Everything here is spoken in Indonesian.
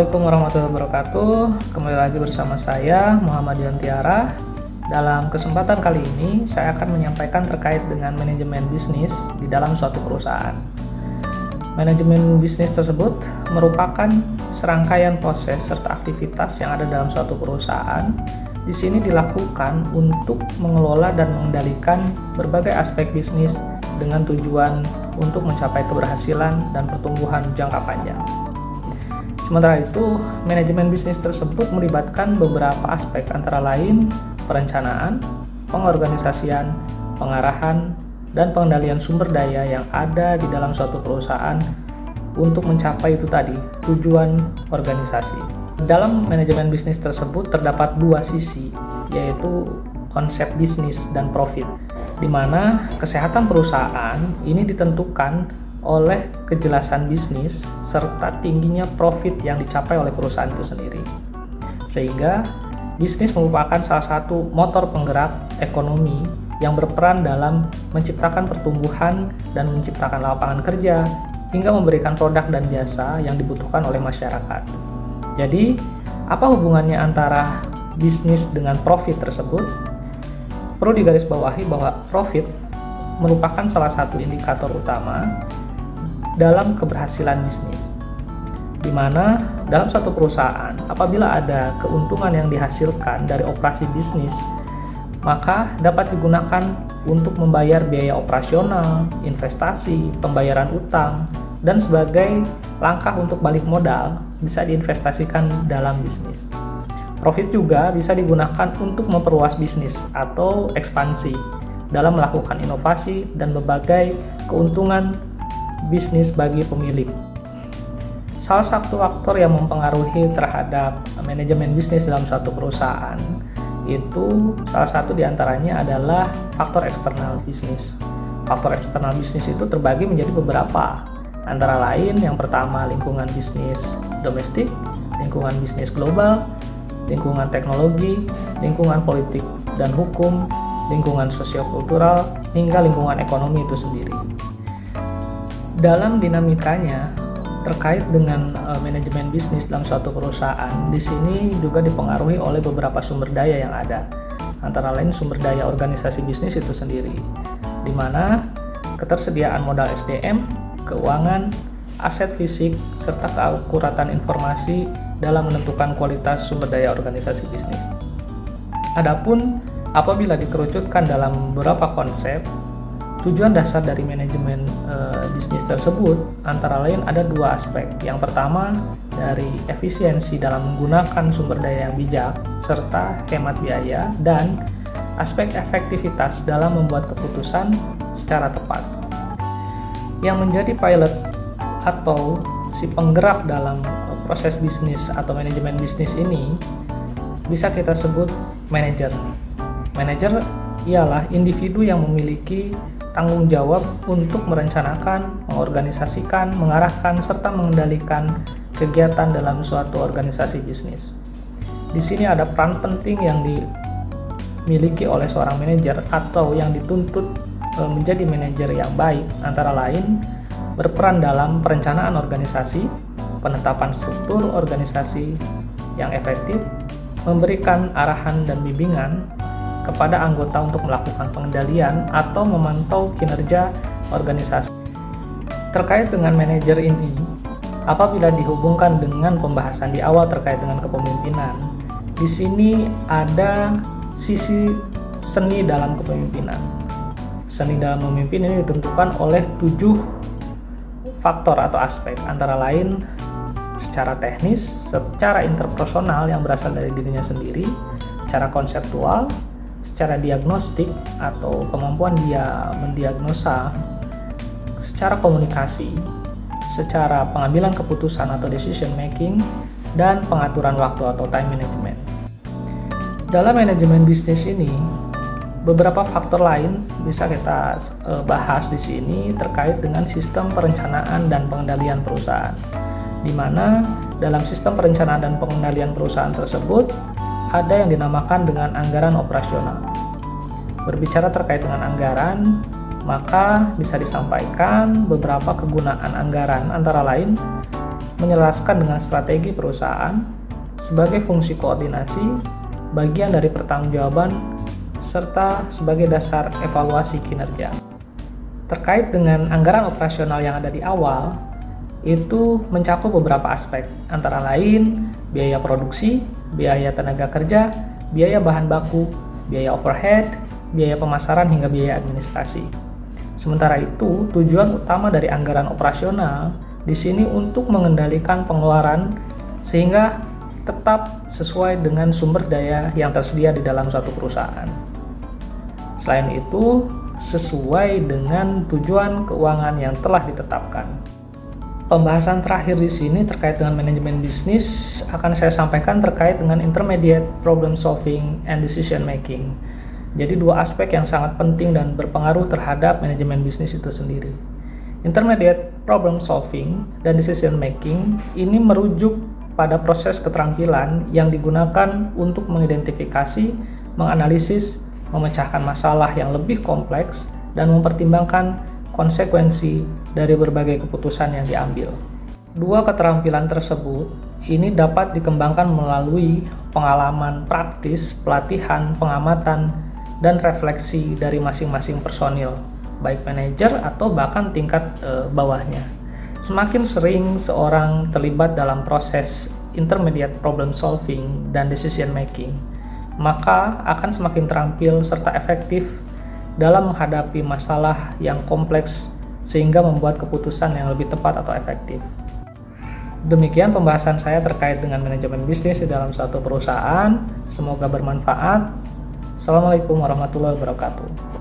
Assalamualaikum warahmatullahi wabarakatuh. Kembali lagi bersama saya Muhammad Yantiara. Dalam kesempatan kali ini saya akan menyampaikan terkait dengan manajemen bisnis di dalam suatu perusahaan. Manajemen bisnis tersebut merupakan serangkaian proses serta aktivitas yang ada dalam suatu perusahaan. Di sini dilakukan untuk mengelola dan mengendalikan berbagai aspek bisnis dengan tujuan untuk mencapai keberhasilan dan pertumbuhan jangka panjang. Sementara itu, manajemen bisnis tersebut melibatkan beberapa aspek antara lain perencanaan, pengorganisasian, pengarahan, dan pengendalian sumber daya yang ada di dalam suatu perusahaan untuk mencapai itu tadi, tujuan organisasi. Dalam manajemen bisnis tersebut terdapat dua sisi, yaitu konsep bisnis dan profit, di mana kesehatan perusahaan ini ditentukan oleh kejelasan bisnis serta tingginya profit yang dicapai oleh perusahaan itu sendiri. Sehingga bisnis merupakan salah satu motor penggerak ekonomi yang berperan dalam menciptakan pertumbuhan dan menciptakan lapangan kerja hingga memberikan produk dan jasa yang dibutuhkan oleh masyarakat. Jadi, apa hubungannya antara bisnis dengan profit tersebut? Perlu digarisbawahi bahwa profit merupakan salah satu indikator utama dalam keberhasilan bisnis, di mana dalam suatu perusahaan apabila ada keuntungan yang dihasilkan dari operasi bisnis, maka dapat digunakan untuk membayar biaya operasional, investasi, pembayaran utang, dan sebagai langkah untuk balik modal bisa diinvestasikan dalam bisnis. Profit juga bisa digunakan untuk memperluas bisnis atau ekspansi dalam melakukan inovasi dan berbagai keuntungan bisnis bagi pemilik. Salah satu faktor yang mempengaruhi terhadap manajemen bisnis dalam suatu perusahaan itu salah satu diantaranya adalah faktor eksternal bisnis. Faktor eksternal bisnis itu terbagi menjadi beberapa, antara lain yang pertama lingkungan bisnis domestik, lingkungan bisnis global, lingkungan teknologi, lingkungan politik dan hukum, lingkungan sosiokultural, hingga lingkungan ekonomi itu sendiri. Dalam dinamikanya terkait dengan manajemen bisnis dalam suatu perusahaan, di sini juga dipengaruhi oleh beberapa sumber daya yang ada, antara lain sumber daya organisasi bisnis itu sendiri, di mana ketersediaan modal SDM, keuangan, aset fisik, serta keakuratan informasi dalam menentukan kualitas sumber daya organisasi bisnis. Adapun apabila dikerucutkan dalam beberapa konsep, tujuan dasar dari manajemen bisnis tersebut antara lain ada dua aspek. Yang pertama dari efisiensi dalam menggunakan sumber daya yang bijak serta hemat biaya, dan aspek efektivitas dalam membuat keputusan secara tepat. Yang menjadi pilot atau si penggerak dalam proses bisnis atau manajemen bisnis ini bisa kita sebut manajer. Manajer ialah individu yang memiliki tanggung jawab untuk merencanakan, mengorganisasikan, mengarahkan, serta mengendalikan kegiatan dalam suatu organisasi bisnis. Di sini ada peran penting yang dimiliki oleh seorang manajer atau yang dituntut menjadi manajer yang baik, antara lain berperan dalam perencanaan organisasi, penetapan struktur organisasi yang efektif, memberikan arahan dan bimbingan kepada anggota untuk melakukan pengendalian atau memantau kinerja organisasi. Terkait dengan manajer ini, apabila dihubungkan dengan pembahasan di awal terkait dengan kepemimpinan, di sini ada sisi seni dalam kepemimpinan. Seni dalam memimpin ini ditentukan oleh 7 faktor atau aspek, antara lain secara teknis, secara interpersonal yang berasal dari dirinya sendiri, secara konseptual, secara diagnostik atau kemampuan dia mendiagnosa, secara komunikasi, secara pengambilan keputusan atau decision making, dan pengaturan waktu atau time management. Dalam manajemen bisnis ini, beberapa faktor lain bisa kita bahas di sini terkait dengan sistem perencanaan dan pengendalian perusahaan, di mana dalam sistem perencanaan dan pengendalian perusahaan tersebut ada yang dinamakan dengan anggaran operasional. Berbicara terkait dengan anggaran, maka bisa disampaikan beberapa kegunaan anggaran, antara lain menjelaskan dengan strategi perusahaan sebagai fungsi koordinasi, bagian dari pertanggungjawaban, serta sebagai dasar evaluasi kinerja. Terkait dengan anggaran operasional yang ada di awal, itu mencakup beberapa aspek, antara lain biaya produksi, biaya tenaga kerja, biaya bahan baku, biaya overhead, biaya pemasaran, hingga biaya administrasi. Sementara itu, tujuan utama dari anggaran operasional di sini untuk mengendalikan pengeluaran sehingga tetap sesuai dengan sumber daya yang tersedia di dalam suatu perusahaan. Selain itu, sesuai dengan tujuan keuangan yang telah ditetapkan. Pembahasan terakhir di sini terkait dengan manajemen bisnis akan saya sampaikan terkait dengan intermediate problem solving and decision making. Jadi dua aspek yang sangat penting dan berpengaruh terhadap manajemen bisnis itu sendiri. Intermediate problem solving dan decision making ini merujuk pada proses keterampilan yang digunakan untuk mengidentifikasi, menganalisis, memecahkan masalah yang lebih kompleks, dan mempertimbangkan konsekuensi dari berbagai keputusan yang diambil. Dua keterampilan tersebut ini dapat dikembangkan melalui pengalaman praktis, pelatihan, pengamatan, dan refleksi dari masing-masing personil, baik manajer atau bahkan tingkat bawahnya. Semakin sering seorang terlibat dalam proses intermediate problem solving dan decision making, maka akan semakin terampil serta efektif dalam menghadapi masalah yang kompleks sehingga membuat keputusan yang lebih tepat atau efektif. Demikian pembahasan saya terkait dengan manajemen bisnis di dalam suatu perusahaan. Semoga bermanfaat. Assalamualaikum warahmatullahi wabarakatuh.